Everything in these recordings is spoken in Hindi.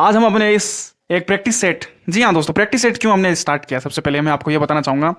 आज हम अपने इस एक प्रैक्टिस सेट, जी हाँ दोस्तों, प्रैक्टिस सेट क्यों हमने स्टार्ट किया, सबसे पहले मैं आपको ये बताना चाहूंगा।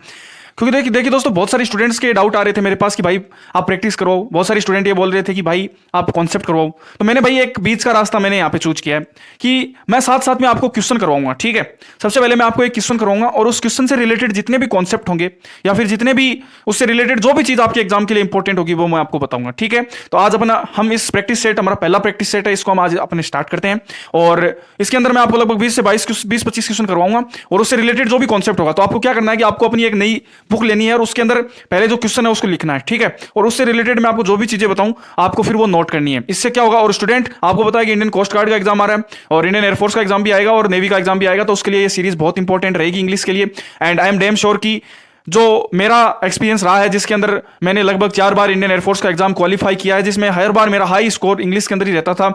क्योंकि देखिए दोस्तों, बहुत सारे स्टूडेंट्स के डाउट आ रहे थे मेरे पास कि भाई आप प्रैक्टिस करवाओ। बहुत सारे स्टूडेंट ये बोल रहे थे कि भाई आप कॉन्सेप्ट करवाओ। तो मैंने भाई एक बीच का रास्ता मैंने यहाँ पे चूज किया है कि मैं साथ साथ में आपको क्वेश्चन करवाऊंगा। ठीक है, सबसे पहले मैं आपको एक क्वेश्चन करवाऊंगा और उस क्वेश्चन से रिलेटेड जितने भी कॉन्सेप्ट होंगे या फिर जितने भी उससे रिलेटेड जो भी चीज आपके एग्जाम के लिए इंपॉर्टेंट होगी वो मैं आपको बताऊंगा। ठीक है, तो आज अपना हम इस प्रैक्टिस सेट, हमारा पहला प्रैक्टिस सेट है, इसको हम आज अपने स्टार्ट करते हैं। और इसके अंदर मैं आपको लगभग 20 से 20-25 क्वेश्चन करवाऊंगा और उससे रिलेटेड जो भी कॉन्सेप्ट होगा। तो आपको क्या करना है कि आपको अपनी एक नई बुक लेनी है और उसके अंदर पहले जो क्वेश्चन है उसको लिखना है। ठीक है, और उससे रिलेटेड मैं आपको जो भी चीजें बताऊं आपको फिर वो नोट करनी है। इससे क्या होगा, और स्टूडेंट आपको पता है कि इंडियन कोस्ट गार्ड का एग्जाम आ रहा है और इंडियन एयरफोर्स का एग्जाम भी आएगा और नेवी का एग्जाम भी आएगा। तो उसके लिए ये सीरीज बहुत इंपॉर्टेंट रहेगी इंग्लिश के लिए। And I am damn sure कि जो मेरा एक्सपीरियंस रहा है, जिसके अंदर मैंने लगभग 4 बार इंडियन एयरफोर्स का एग्जाम क्वालिफाई किया है, जिसमें हर बार मेरा हाई स्कोर इंग्लिश के अंदर ही रहता था।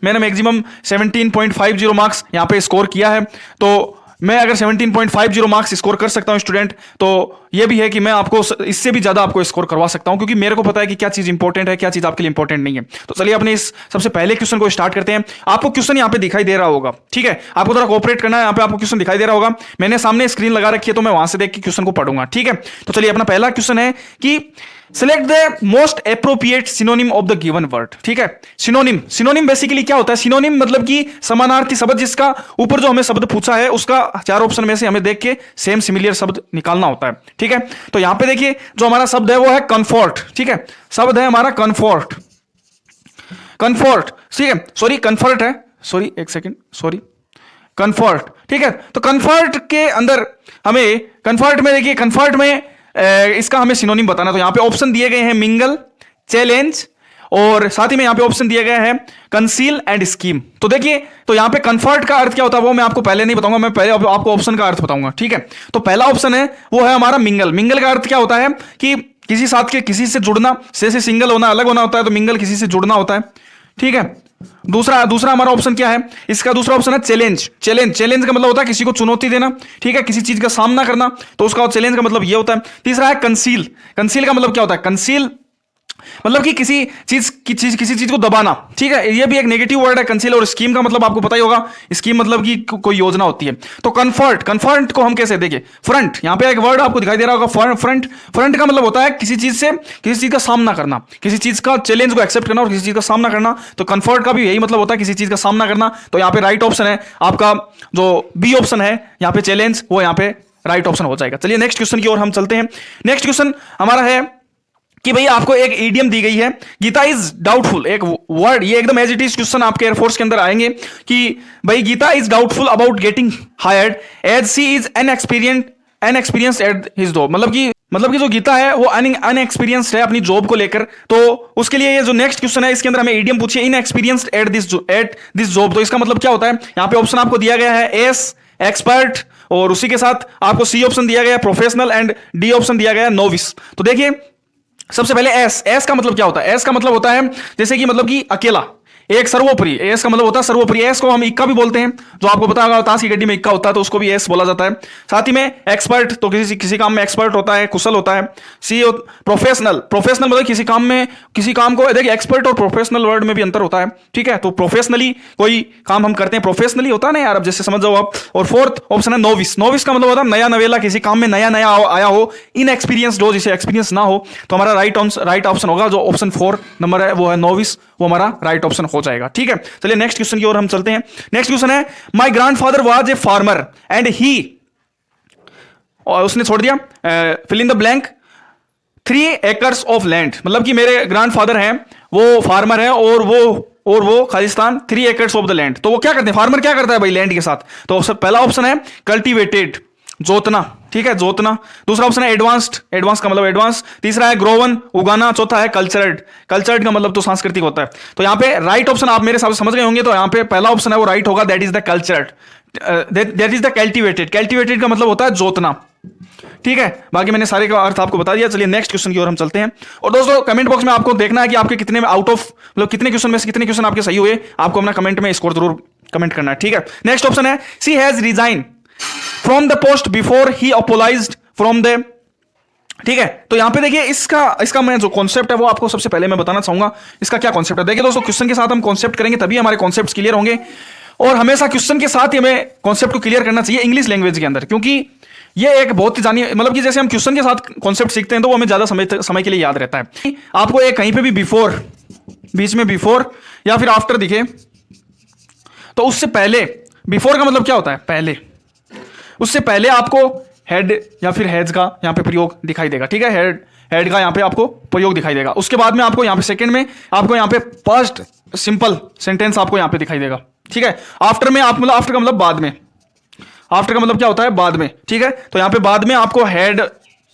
मैंने मैक्सिमम 17.50 मार्क्स यहाँ पे स्कोर किया है। तो मैं अगर 17.50 मार्क्स स्कोर कर सकता हूं स्टूडेंट, तो ये भी है कि मैं आपको इससे भी ज्यादा आपको स्कोर करवा सकता हूं, क्योंकि मेरे को पता है कि क्या चीज इंपॉर्टेंट है, क्या चीज आपके लिए इंपॉर्टेंट नहीं है। तो चलिए अपने इस सबसे पहले क्वेश्चन को स्टार्ट करते हैं। आपको क्वेश्चन यहाँ पे दिखाई दे रहा होगा। ठीक है, आपको थोड़ा कोऑपरेट करना है। यहाँ पे आपको क्वेश्चन दिखाई दे रहा होगा, मैंने सामने स्क्रीन लगा रखी है तो मैं वहां से देख के क्वेश्चन को पढ़ूंगा। ठीक है, तो चलिए अपना पहला क्वेश्चन है कि select the most appropriate synonym of the given word. ठीक है, सिनोनिम बेसिकली क्या होता है? सिनोनिम मतलब कि समानार्थी शब्द, जिसका ऊपर जो हमें शब्द पूछा है उसका 4 ऑप्शन में से हमें देख के सेम सिमिलर शब्द निकालना होता है। ठीक है, तो यहां पे देखिए जो हमारा शब्द है वो है कंफर्ट। ठीक है, शब्द है हमारा कंफर्ट। ठीक है, सॉरी कंफर्ट है, सॉरी एक सेकेंड, सॉरी कंफर्ट। ठीक है, तो कंफर्ट के अंदर हमें, कंफर्ट में देखिए, कंफर्ट में इसका हमें सिनोनिम बताना। तो यहां पे ऑप्शन दिए गए हैं मिंगल, चैलेंज और साथ ही में यहां पे ऑप्शन दिया गया है कंसील एंड स्कीम। तो देखिए, तो यहां पे कंफर्ट का अर्थ क्या होता है वो मैं आपको पहले नहीं बताऊंगा, मैं पहले आपको ऑप्शन का अर्थ बताऊंगा। ठीक है, तो पहला ऑप्शन है वो है हमारा मिंगल। मिंगल का अर्थ क्या होता है कि किसी साथ के किसी से जुड़ना, से सिंगल होना, अलग होना होता है, तो मिंगल किसी से जुड़ना होता है। ठीक है, दूसरा हमारा ऑप्शन क्या है? इसका दूसरा ऑप्शन है चैलेंज। चैलेंज का मतलब होता है किसी को चुनौती देना। ठीक है, किसी चीज का सामना करना, तो उसका चैलेंज का मतलब ये होता है। तीसरा है कंसील। कंसील का मतलब क्या होता है? कंसील मतलब कि किसी चीज को दबाना। ठीक है, ये भी एक नेगेटिव वर्ड है कंसील। और स्कीम का मतलब आपको पता ही होगा, स्कीम मतलब कि कोई योजना होती है। तो कंफर्ट को हम कैसे देखें? फ्रंट, यहां पे एक वर्ड आपको दिखाई दे रहा होगा, फ्रंट का मतलब होता है किसी चीज का सामना करना, किसी चीज का चैलेंज को एक्सेप्ट करना और किसी चीज का सामना करना। तो कंफर्ट का भी यही मतलब होता है, किसी चीज का सामना करना। तो यहां पे राइट ऑप्शन है आपका जो बी ऑप्शन है, यहां पे चैलेंज, वो यहां पे राइट ऑप्शन हो जाएगा। चलिए नेक्स्ट क्वेश्चन की ओर हम चलते हैं। नेक्स्ट क्वेश्चन हमारा है कि भाई आपको एक ईडियम दी गई है, गीता इज डाउटफुल, एक वर्ड, ये एकदम एज इट इज क्वेश्चन आपके एयरफोर्स के अंदर आएंगे कि भाई Geeta is doubtful about getting hired as she is inexperienced at his job. मतलब कि जो गीता है वो अनएक्सपीरियंस्ड है अपनी जॉब को लेकर। तो उसके लिए ये जो नेक्स्ट क्वेश्चन है इसके अंदर हमें ईडियम पूछिए, इनएक्सपीरियंस्ड एट दिस जॉब। तो इसका मतलब क्या होता है? यहां पे ऑप्शन आपको दिया गया है एस एक्सपर्ट, और उसी के साथ आपको सी ऑप्शन दिया गया है प्रोफेशनल एंड डी ऑप्शन दिया गया है नोविस। तो देखिए सबसे पहले एस का मतलब क्या होता है? एस का मतलब होता है जैसे कि मतलब कि अकेला, एक सर्वोपरि। एस का मतलब होता है सर्वोपरि। एस को हम इक्का भी बोलते हैं, जो आपको पता होगा ताश की गड्डी में इक्का होता है तो उसको भी एस बोला जाता है। साथ ही में एक्सपर्ट, तो किसी काम में एक्सपर्ट होता है, कुशल होता है। सी प्रोफेशनल मतलब किसी काम को, देखिए एक्सपर्ट और प्रोफेशनल वर्ड में भी अंतर होता है। ठीक है, तो प्रोफेशनली कोई काम हम करते हैं, प्रोफेशनली होता है ना यार, अब जैसे समझ जाओ आप। और फोर्थ ऑप्शन है नोविस। नोविस का मतलब होता है नया नवेला, किसी काम में नया आया हो, इनएक्सपीरियंस्ड हो, जिसे एक्सपीरियंस ना हो। तो हमारा राइट ऑप्शन होगा जो ऑप्शन 4 नंबर है, वो है नोविस, वो हमारा राइट ऑप्शन हो जाएगा। ठीक है, चलिए नेक्स्ट क्वेश्चन की ओर हम चलते हैं। नेक्स्ट क्वेश्चन है my grandfather was a farmer and he, और उसने छोड़ दिया fill in the blank 3 acres of land. मतलब कि मेरे ग्रैंडफादर हैं, वो फार्मर है और वो Khalistan 3 acres of the land. तो वो क्या करते हैं? फार्मर क्या करता है भाई लैंड के साथ? तो पहला ऑप्शन है कल्टीवेटेड, जोतना। ठीक है, जोतना। दूसरा ऑप्शन है एडवांस का मतलब एडवांस। तीसरा है ग्रोवन, उगाना। चौथा है कल्चर्ड का मतलब तो सांस्कृतिक होता है। तो यहां पे राइट ऑप्शन आप मेरे हिसाब से समझ गए होंगे, तो यहां पे पहला ऑप्शन है वो राइट होगा, that is the cultured, that is the cultivated का मतलब होता है जोतना। ठीक है, बाकी मैंने सारे का अर्थ आपको बता दिया। चलिए नेक्स्ट क्वेश्चन की ओर हम चलते हैं। और दोस्तों कमेंट बॉक्स में आपको देखना है कि आपके कितने आउट ऑफ, मतलब कितने क्वेश्चन में से कितने क्वेश्चन आपके सही हुए, आपको अपना कमेंट में स्कोर जरूर कमेंट करना है। ठीक है, नेक्स्ट ऑप्शन है she has resign from the post before he apologised from the. ठीक है, तो यहां पे देखिए इसका मैं जो कॉन्सेप्ट है वो आपको सबसे पहले मैं बताना चाहूंगा। इसका क्या कॉन्सेप्ट है? देखिए दोस्तों, क्वेश्चन के साथ हम कॉन्सेप्ट करेंगे तभी हमारे कॉन्सेप्ट्स क्लियर होंगे। और हमेशा क्वेश्चन के साथ ही हमें कॉन्सेप्ट को क्लियर करना चाहिए इंग्लिश लैंग्वेज के अंदर, क्योंकि ये एक बहुत ही जानिए मतलब कि जैसे हम क्वेश्चन के साथ कॉन्सेप्ट सीखते हैं तो वो हमें ज्यादा समय के लिए याद रहता है। आपको एक कहीं पे भी बिफोर, बीच में बिफोर या फिर आफ्टर दिखे तो उससे पहले, बिफोर का मतलब क्या होता है पहले, उससे पहले आपको हेड या फिर हेड्स का यहाँ पे प्रयोग दिखाई देगा, ठीक है, हेड का यहाँ पे आपको प्रयोग दिखाई देगा। उसके बाद में आपको यहाँ पे सेकंड में आपको यहाँ पे फर्स्ट सिंपल सेंटेंस आपको यहाँ पे दिखाई देगा, ठीक है। आफ्टर में आप मतलब आफ्टर का मतलब बाद में, आफ्टर का मतलब क्या होता है बाद में, ठीक है। तो यहाँ पे बाद में आपको हेड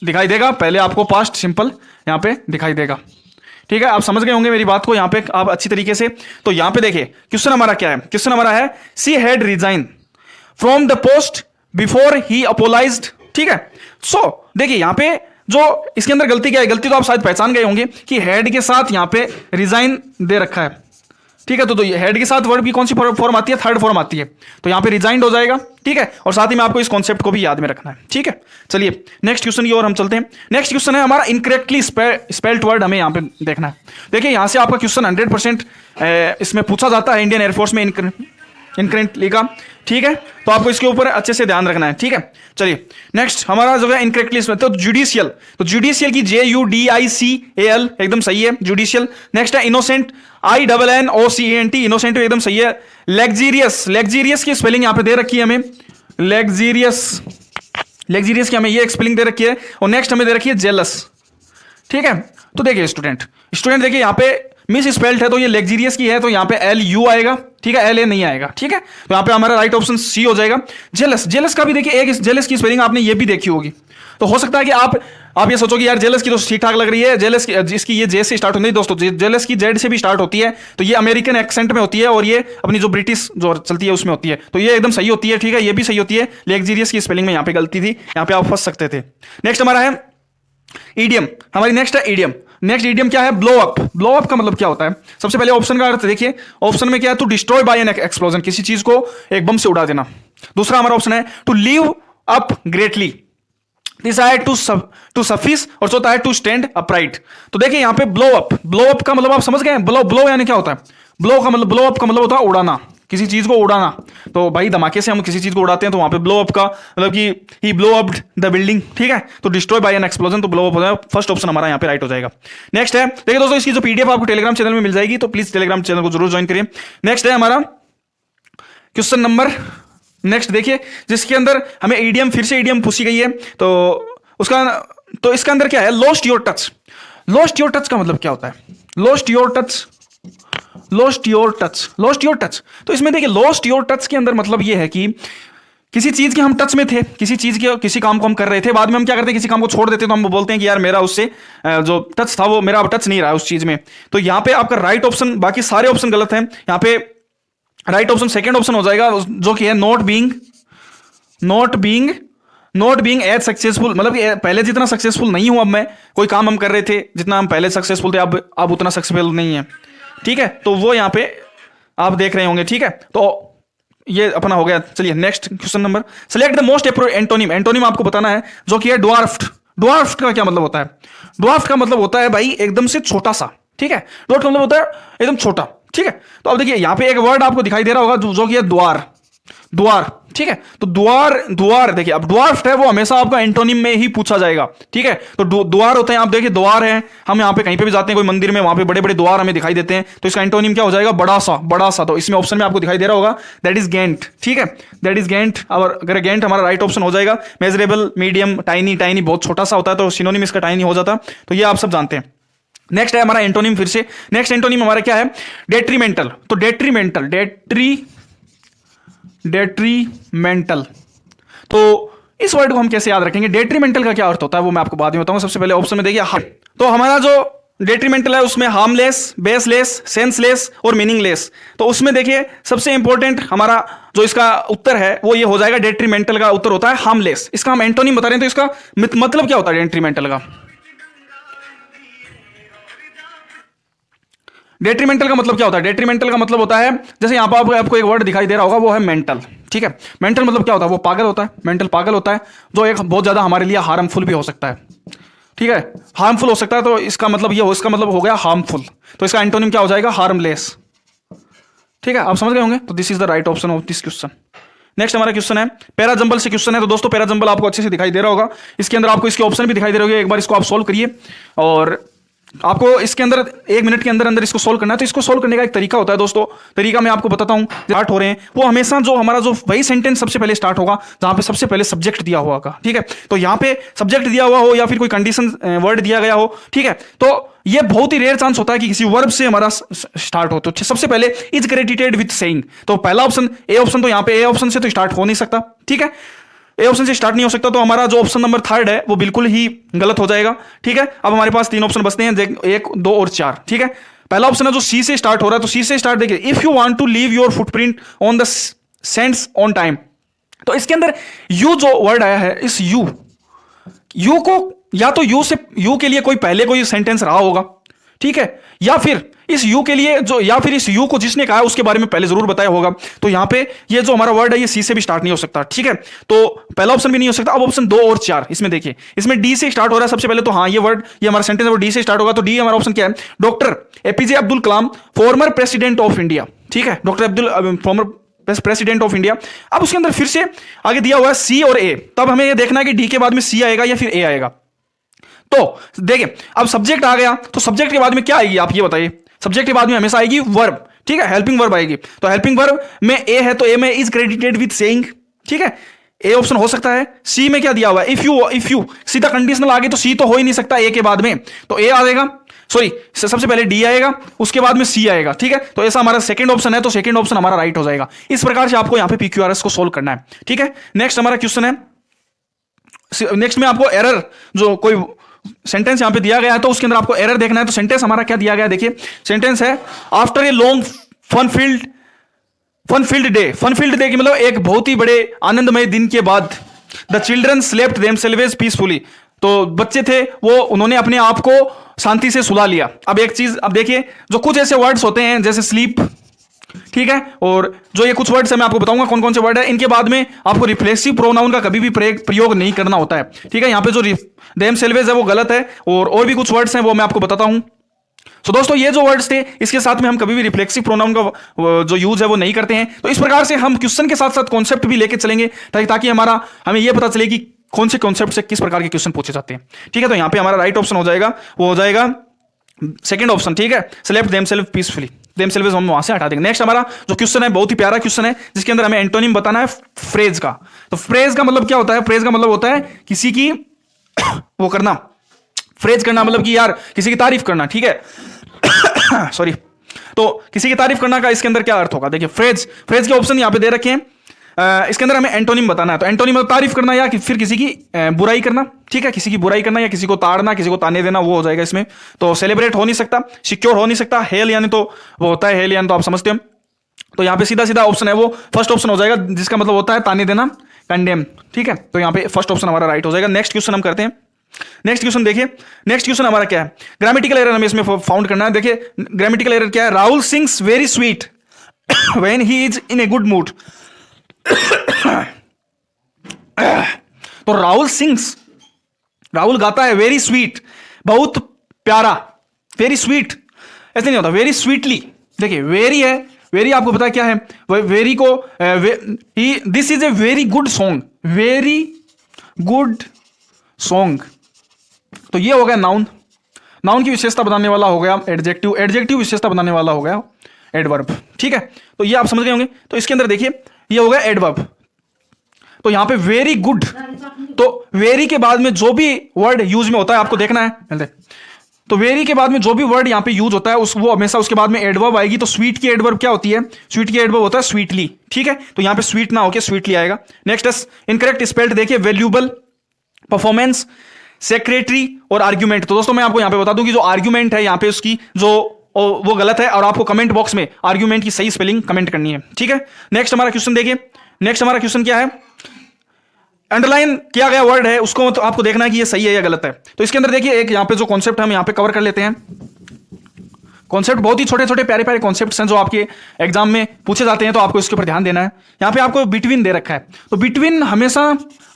दिखाई देगा, पहले आपको पास्ट सिंपल यहाँ पे दिखाई देगा, ठीक है। आप समझ गए होंगे मेरी बात को यहाँ पे आप अच्छी तरीके से। तो यहाँ पे देखिए क्वेश्चन हमारा क्या है, क्वेश्चन हमारा है she had resign from the post before he apologised, ठीक है। सो देखिए यहाँ पे जो इसके अंदर गलती क्या है, गलती तो आप शायद पहचान गए होंगे कि हेड के साथ यहाँ पे रिजाइन दे रखा है, ठीक है। तो हेड के साथ वर्ड की कौन सी फॉर्म आती है, थर्ड फॉर्म आती है, तो यहाँ पे रिजाइंड हो जाएगा, ठीक है। और साथ ही में आपको इस कॉन्सेप्ट को भी याद में रखना है, ठीक है। चलिए नेक्स्ट क्वेश्चन की ओर हम चलते हैं। नेक्स्ट क्वेश्चन है हमारा इनकरेक्टली स्पेल्ड वर्ड, हमें यहाँ पे देखना है। देखिए यहाँ से आपका क्वेश्चन 100% इसमें पूछा जाता है इंडियन एयरफोर्स में इनकरेक्टली का, ठीक है। तो आपको इसके ऊपर अच्छे से ध्यान रखना है, ठीक है। चलिए नेक्स्ट हमारा जो है इनकरेक्टली, तो जुडिशियल, तो जुडिशियल की JUDICAL एकदम सही है, जुडिशियल। नेक्स्ट है इनोसेंट, INNOCENT, इनोसेंट एकदम सही है। लेग्जीरियस, लेग्जीरियस की स्पेलिंग यहाँ पे दे रखी है हमें, लेग्जीरियस, लेग्जीरियस की हमें ये स्पेलिंग दे रखी है। और नेक्स्ट हमें दे रखी है जेलस, ठीक है। तो देखिए स्टूडेंट देखिए यहाँ पे मिस स्पेल्ड है, तो ये लेग्जीरियस की है, तो यहाँ पे LU आएगा, ठीक है, LA नहीं आएगा, ठीक है। तो यहाँ पे हमारा राइट ऑप्शन C हो जाएगा। जेलस, जेलस का भी देखिए एक जेलस की स्पेलिंग आपने ये भी देखी होगी, तो हो सकता है कि आप ये सोचोगे यार जेलस की तो ठीक ठाक लग रही है, जेलस की जिसकी ये J से स्टार्ट होती है, दोस्तों जेलस की Z से भी स्टार्ट होती है, तो ये अमेरिकन एक्सेंट में होती है और ये अपनी जो ब्रिटिश जो चलती है उसमें होती है, तो ये एकदम सही होती है, ठीक है, ये भी सही होती है। लेग्जीरियस की स्पेलिंग में यहाँ पे गलती थी, यहाँ पे आप फंस सकते थे। नेक्स्ट हमारा है ईडियम, हमारी नेक्स्ट है ईडियम। नेक्स्ट ईडियम क्या है, ब्लो अप। ब्लो अप का मतलब क्या होता है, सबसे पहले ऑप्शन का अर्थ देखिए, ऑप्शन में क्या है, to destroy by an explosion, किसी चीज को एक बम से उड़ा देना। दूसरा हमारा ऑप्शन है टू लीव अप ग्रेटली, तीसरा है टू सफिस, और चौथा है टू स्टैंड अपराइट। तो देखिए यहाँ पे ब्लो अप, ब्लो अप का मतलब आप समझ गए, ब्लो यानी क्या होता है, ब्लो का मतलब, ब्लो अप का मतलब होता है उड़ाना, किसी चीज को उड़ाना। तो भाई धमाके से हम किसी चीज को उड़ाते हैं, तो वहां पे ब्लो अप का मतलब कि ही ब्लो अप द बिल्डिंग, ठीक है। तो डिस्ट्रॉय बाय एन एक्सप्लोजन, तो ब्लो अप हो जाएगा, फर्स्ट ऑप्शन हमारा यहाँ पे राइट हो जाएगा। नेक्स्ट है देखिए दोस्तों, इसकी जो PDF आपको टेलीग्राम चैनल में मिल जाएगी, तो प्लीज टेलीग्राम चैनल को जरूर ज्वाइन करिए। नेक्स्ट है हमारा क्वेश्चन नंबर, नेक्स्ट देखिए जिसके अंदर हमें ईडियम, फिर से ईडियम पूछी गई है, तो इसका अंदर क्या है, lost your touch. Lost your touch का मतलब क्या होता है, lost your touch, lost your touch, lost your touch. तो इसमें देखिए लॉस्ट योर टच के अंदर मतलब ये है कि किसी चीज के हम टच में थे, किसी चीज के किसी काम को हम कर रहे थे, बाद में हम क्या करते हैं, किसी काम को छोड़ देते हैं, तो हम बोलते हैं कि यार मेरा उससे जो टच था वो मेरा अब टच नहीं रहा उस चीज में। तो यहाँ पे आपका राइट ऑप्शन, बाकी सारे ऑप्शन गलत हैं, यहाँ पे राइट ऑप्शन सेकंड ऑप्शन हो जाएगा, जो कि है नॉट बीइंग एज सक्सेसफुल, मतलब कि पहले जितना सक्सेसफुल नहीं हूं अब मैं, कोई काम हम कर रहे थे जितना हम पहले सक्सेसफुल थे, अब उतना सक्सेसफुल नहीं है, ठीक है। तो वो यहाँ पे आप देख रहे होंगे, ठीक है। तो ये अपना हो गया। चलिए next question number, select the most antonym. Antonym आपको बताना है, जो कि है ड्वार्फ्ड। ड्वार्फ्ड का क्या मतलब होता है, ड्वार्फ्ड का मतलब होता है भाई एकदम से छोटा सा, ठीक है। ड्वार्फ्ड का मतलब होता है एकदम छोटा, ठीक है। तो अब देखिए यहाँ पे एक वर्ड आपको दिखाई दे रहा होगा जो कि है द्वार, द्वार, ठीक है। तो द्वार देखिए, अब ड्वार्फ्ड है वो हमेशा आपका एंटोनिम में ही पूछा जाएगा, ठीक है। तो द्वार होते हैं, आप देखिए द्वार है, हम यहाँ पे कहीं पे भी जाते हैं कोई मंदिर में, वहां पे बड़े बड़े द्वार हमें दिखाई देते हैं, तो इसका एंटोनिम क्या हो जाएगा, बड़ा सा। तो इसमें ऑप्शन में आपको दिखाई दे रहा होगा दैट इज गेंट, ठीक है, दैट इज गेंट। और अगर गेंट हमारा राइट ऑप्शन हो जाएगा। मेजरेबल, मीडियम, टाइनी, टाइनी बहुत छोटा सा होता है, तो सिनोनिम इसका टाइनी हो जाता, तो ये आप सब जानते हैं। नेक्स्ट है हमारा एंटोनिम, फिर से नेक्स्ट एंटोनिम हमारा क्या है, डेट्रीमेंटल। तो डेट्रीमेंटल, तो इस वर्ड को हम कैसे याद रखेंगे, डेट्रीमेंटल का क्या अर्थ होता है वो मैं आपको बाद में बताऊंगा। सबसे पहले ऑप्शन में देखिए हार्म। तो हमारा जो डेट्रीमेंटल है उसमें हार्मलेस, बेसलेस, सेंसलेस और मीनिंगलेस। तो उसमें देखिए सबसे इंपॉर्टेंट हमारा जो इसका उत्तर है वो ये हो जाएगा, डेट्रीमेंटल का उत्तर होता है हार्मलेस। इसका हम एंटोनिम बता रहे हैं, तो इसका मतलब क्या होता है डेट्रीमेंटल का, डेट्रीमेंटल का मतलब क्या होता है, डेट्रीमेंटल का मतलब होता है, जैसे यहां पर आपको एक वर्ड दिखाई दे रहा होगा वो है मेंटल, ठीक है। मेंटल मतलब क्या होता है, वो पागल होता है, मेंटल पागल होता है, जो एक बहुत ज्यादा हमारे लिए हार्मफुल भी हो सकता है, ठीक है, हार्मफुल हो सकता है। तो इसका मतलब ये हो, इसका मतलब हो गया हार्मफुल, तो इसका एंटोनिम क्या हो जाएगा, हार्मलेस, ठीक है, आप समझ गए होंगे। तो this is the right option of this question. Next हमारा क्वेश्चन है पैराजंबल से क्वेश्चन है। तो दोस्तों पैराजंबल आपको अच्छे से दिखाई दे रहा होगा, इसके अंदर आपको इसके ऑप्शन भी दिखाई दे रहे होंगे। एक बार इसको आप सोल्व करिए और आपको इसके अंदर 1 मिनट के अंदर अंदर इसको सोल्व करना है। तो इसको सोल्व करने का एक तरीका होता है दोस्तों, तरीका मैं आपको बताता हूं। स्टार्ट हो रहे हैं वो हमेशा जो हमारा जो वही सेंटेंस सबसे पहले स्टार्ट होगा जहां पे सबसे पहले सब्जेक्ट दिया हुआ होगा, ठीक है। तो यहां पे सब्जेक्ट दिया हुआ हो या फिर कोई कंडीशन वर्ड दिया गया हो, ठीक है, तो ये बहुत ही रेयर चांस होता है कि किसी वर्ब से हमारा स्टार्ट हो। तो सबसे पहले इज क्रेडिटेड विथ सेइंग, तो पहला ऑप्शन ए ऑप्शन, तो यहां पे ए ऑप्शन से तो स्टार्ट हो नहीं सकता, ठीक है, ए ऑप्शन से स्टार्ट नहीं हो सकता। तो हमारा जो ऑप्शन नंबर 3 है वो बिल्कुल ही गलत हो जाएगा, ठीक है। अब हमारे पास 3 ऑप्शन बचते हैं, 1, 2 और 4, ठीक है। पहला ऑप्शन है जो सी से स्टार्ट हो रहा है, तो सी से स्टार्ट देखिए, if you want to leave your footprint on the sands on time. तो इसके अंदर यू जो वर्ड आया है, इस यू को या तो यू के लिए कोई पहले कोई सेंटेंस रहा होगा, ठीक है, या फिर इस यू के लिए जो, या फिर इस यू को जिसने कहा उसके बारे में पहले जरूर बताया होगा। तो यहां पे ये जो हमारा वर्ड है ये सी से भी स्टार्ट नहीं हो सकता, ठीक है। तो पहला ऑप्शन भी नहीं हो सकता। अब ऑप्शन 2 और 4 इसमें देखिए, इसमें डी से स्टार्ट हो रहा है सबसे पहले, तो हाँ ये वर्ड, ये हमारा सेंटेंस है वो डी से स्टार्ट होगा। तो डी हमारा ऑप्शन क्या है, doctor APJ Abdul Kalam former president of India, ठीक है, doctor Abdul former president of India. अब उसके अंदर फिर से आगे दिया हुआ है सी और ए, तब हमें ये देखना है कि डी के बाद में सी आएगा या फिर ए आएगा। तो देखिए अब सब्जेक्ट आ गया, तो सब्जेक्ट के बाद में क्या आएगी आप ये बताइए। सब्जेक्ट के बाद में हमेशा आएगी वर्ब, ठीक है, हेल्पिंग वर्ब आएगी। तो हेल्पिंग वर्ब में ए है तो ए में इज क्रेडिटेड विद सेइंग, ठीक है, ए ऑप्शन हो सकता है। सी में क्या दिया हुआ है, इफ यू सीधा कंडीशनल आ गई तो सी तो हो ही नहीं सकता ए के बाद में, तो ए आएगा, सॉरी सबसे पहले डी आएगा उसके बाद में सी आएगा, ठीक है। तो ऐसा हमारा सेकंड ऑप्शन है, तो सेकंड ऑप्शन हमारा राइट हो जाएगा। इस प्रकार से आपको यहां पे पीक्यूआरएस को सोल्व करना है, ठीक है। नेक्स्ट हमारा क्वेश्चन है, नेक्स्ट में आपको एरर, जो कोई सेंटेंस यहां पे दिया गया है तो उसके अंदर आपको एरर देखना है। तो सेंटेंस हमारा क्या दिया गया है, देखिए सेंटेंस है after a long fun filled day की मतलब एक बहुत ही बड़े आनंदमय दिन के बाद the children slept themselves peacefully, तो बच्चे थे वो उन्होंने अपने आप को शांति से सुला लिया। अब एक चीज, अब देखिए जो कुछ ऐसे वर्ड्स होते हैं जैसे स्लीप, ठीक है, और जो ये कुछ वर्ड्स है मैं आपको बताऊंगा कौन कौन से वर्ड है, इनके बाद में आपको रिफ्लेक्सिव प्रोनाउन का कभी भी प्रयोग नहीं करना होता है, ठीक है। यहां पे जो देमसेल्व्स है वो गलत है, और भी कुछ वर्ड्स हैं वो मैं आपको बताता हूं। तो दोस्तों ये जो वर्ड्स थे इसके साथ में हम कभी भी रिफ्लेक्सिव प्रोनाउन का जो यूज है वो नहीं करते हैं। तो इस प्रकार से हम क्वेश्चन के साथ साथ कॉन्सेप्ट भी लेके चलेंगे ताकि हमें यह पता चले कि कौन से कॉन्सेप्ट से किस प्रकार के क्वेश्चन पूछे जाते हैं, ठीक है। तो यहां पे हमारा राइट ऑप्शन हो जाएगा, वो हो जाएगा सेकंड ऑप्शन, ठीक है, स्लेप्ट देमसेल्व्स पीसफुली, देमसेल्व्स हम वहां से हटा देंगे। नेक्स्ट हमारा जो क्वेश्चन है बहुत ही प्यारा क्वेश्चन है जिसके अंदर हमें एंटोनिम बताना है फ्रेज का। तो फ्रेज का मतलब क्या होता है, फ्रेज का मतलब होता है किसी की वो करना, फ्रेज करना मतलब कि यार किसी की तारीफ करना, ठीक है सॉरी। तो किसी की तारीफ करना का इसके अंदर क्या अर्थ होगा, देखिए फ्रेज के ऑप्शन यहां पे दे रखे हैं। इसके अंदर हमें एंटोनिम बताना है। तो एंटोनिम मतलब तारीफ करना या फिर किसी की बुराई करना, ठीक है, किसी की बुराई करना या किसी को ताड़ना, किसी को ताने देना, वो हो जाएगा इसमें। तो सेलिब्रेट हो नहीं सकता, सिक्योर हो नहीं सकता, हेल यानी तो वो होता है, हेल यानी तो आप समझते हो। तो यहाँ पे सीधा सीधा ऑप्शन है वो फर्स्ट ऑप्शन हो जाएगा जिसका मतलब होता है ताने देना, कंडेम, ठीक है। तो यहाँ पे फर्स्ट ऑप्शन हमारा राइट हो जाएगा। नेक्स्ट क्वेश्चन हम करते हैं। नेक्स्ट क्वेश्चन देखिए, नेक्स्ट क्वेश्चन हमारा क्या है, ग्रामेटिकल एरर हमें इसमें फाउंड करना है। देखिए ग्रामेटिकल एरर क्या है, Rahul sings very sweet when he is in a good mood. तो राहुल गाता है वेरी स्वीट, बहुत प्यारा, वेरी स्वीट ऐसे नहीं होता, वेरी स्वीटली। देखिए वेरी है, वेरी आपको पता है क्या है, वेरी को this is a very good song, very good song. तो ये हो गया नाउन की विशेषता बताने वाला हो गया एडजेक्टिव विशेषता बताने वाला हो गया एडवर्ब, ठीक है। तो ये आप समझ गए होंगे। तो इसके अंदर देखिए ये हो गया एडवर्ब। तो यहां पे वेरी गुड, तो वेरी के बाद में जो भी वर्ड यूज में होता है आपको देखना है। तो वेरी के बाद में जो भी वर्ड यहां पे यूज होता है वो हमेशा उसके बाद में एडवर्ब आएगी। तो स्वीट की एडवर्ब क्या होती है, स्वीट की एडवर्ब होता है स्वीटली, ठीक है। तो यहां पे स्वीट ना होकर स्वीटली आएगा। नेक्स्ट इनकरेक्ट स्पेल्ड देखिए, वैल्यूबल, परफॉर्मेंस, सेक्रेटरी और आर्ग्यूमेंट। तो दोस्तों मैं आपको यहां पे बता दूं कि जो आर्ग्यूमेंट है यहां पे उसकी जो वो गलत है, और आपको कमेंट बॉक्स में आर्ग्यूमेंट की सही स्पेलिंग कमेंट करनी है, ठीक है। नेक्स्ट हमारा क्वेश्चन देखिए, नेक्स्ट हमारा क्वेश्चन क्या है, अंडरलाइन किया गया वर्ड है उसको तो आपको देखना है कि ये सही है या गलत है। तो इसके अंदर देखिए एक यहां पे जो कॉन्सेप्ट हम यहां पे कवर कर लेते हैं। कॉन्सेप्ट बहुत ही छोटे छोटे प्यारे प्यारे कॉन्सेप्ट्स हैं जो आपके एग्जाम में पूछे जाते हैं, तो आपको इसके ऊपर ध्यान देना है। यहाँ पे आपको बिटवीन दे रखा है, तो बिटवीन हमेशा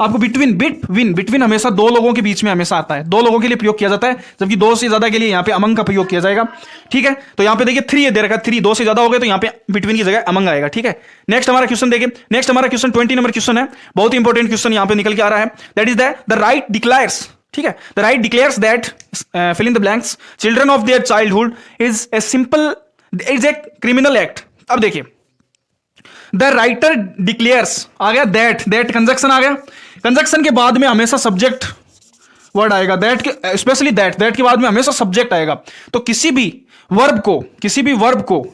आपको बिटवीन हमेशा दो लोगों के बीच में हमेशा आता है, दो लोगों के लिए प्रयोग किया जाता है, जबकि दो से ज्यादा के लिए यहाँ पे अमंग का प्रयोग किया जाएगा। ठीक है, तो यहाँ पे देखिए 3 दे रखा है, 3 दो से ज्यादा हो गए तो यहाँ पे बिटवीन की जगह अमंग आएगा। ठीक है, नेक्स्ट हमारा क्वेश्चन देखिए, नेक्स्ट हमारा क्वेश्चन 20 नंबर क्वेश्चन है, बहुत ही इंपॉर्टेंट क्वेश्चन यहाँ पे निकल के आ रहा है। That is the right declares, ठीक है, the right declares that fill in the blanks children of their childhood is a simple is a criminal act. अब देखिए द राइटर डिक्लेयर्स आ गया, दैट कंजक्शन आ गया, कंजक्शन के बाद में हमेशा सब्जेक्ट वर्ड आएगा, दैट के स्पेशली दैट के बाद में हमेशा सब्जेक्ट आएगा। तो किसी भी वर्ब को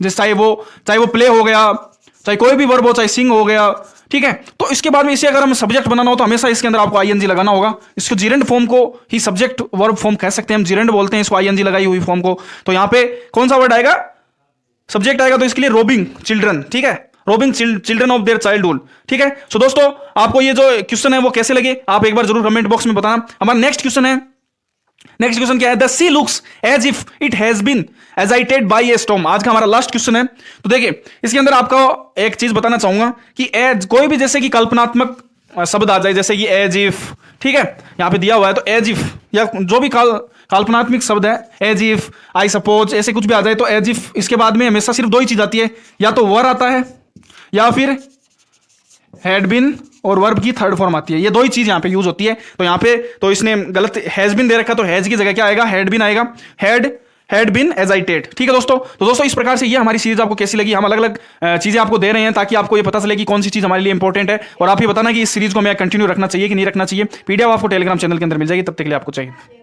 जैसे चाहे वो प्ले हो गया, चाहे कोई भी वर्ब हो, चाहे सिंग हो गया, ठीक है, तो इसके बाद में इसे अगर हमें सब्जेक्ट बनाना हो तो हमेशा इसके अंदर आपको आईएनजी लगाना होगा। इसको जिरेंड फॉर्म को ही सब्जेक्ट वर्ब फॉर्म कह सकते हैं, हम जिरेंड बोलते हैं इसको, आईएनजी लगाई हुई फॉर्म को। तो यहां पे कौन सा वर्ड आएगा, सब्जेक्ट आएगा, तो इसके लिए रोबिंग चिल्ड्रन, ठीक है, robin children of their childhood. ठीक है, सो दोस्तों आपको ये जो क्वेश्चन है वो कैसे लगे आप एक बार जरूर कमेंट बॉक्स में बताना। हमारा नेक्स्ट क्वेश्चन है, नेक्स्ट क्वेश्चन क्या है, the sea looks as if it has been agitated by a storm. आज का हमारा लास्ट क्वेश्चन है। तो देखिए इसके अंदर आपको एक चीज बताना चाहूंगा कि एज कोई भी जैसे कि कल्पनात्मक शब्द आ जाए, जैसे कि एज इफ, ठीक है, यहां पे दिया हुआ है, तो एज इफ या जो भी काल्पनात्मक शब्द है, एज इफ, आई सपोज, ऐसे कुछ भी आ जाए तो एज इफ इसके बाद में हमेशा सिर्फ दो ही चीज आती है, या तो वर आता है या फिर हैड बीन और वर्ब की थर्ड फॉर्म आती है। ये दो ही चीज यहां पे यूज होती है। तो यहां पे तो इसने गलत हैज बीन दे रखा, तो हैज की जगह क्या आएगा, हैड बीन आएगा, हैड बीन एजाइटेड। ठीक है दोस्तों, तो दोस्तों इस प्रकार से ये हमारी सीरीज आपको कैसी लगी, हम अलग अलग चीजें आपको दे रहे हैं ताकि आपको ये पता चले कि कौन सी चीज हमारे लिए इंपॉर्टेंट है, और आप ये बताना कि इस सीरीज को हमें कंटिन्यू रखना चाहिए कि नहीं रखना चाहिए। पीडीएफ आपको टेलीग्राम चैनल के अंदर मिल जाएगी, तब तक के लिए आपको चाहिए।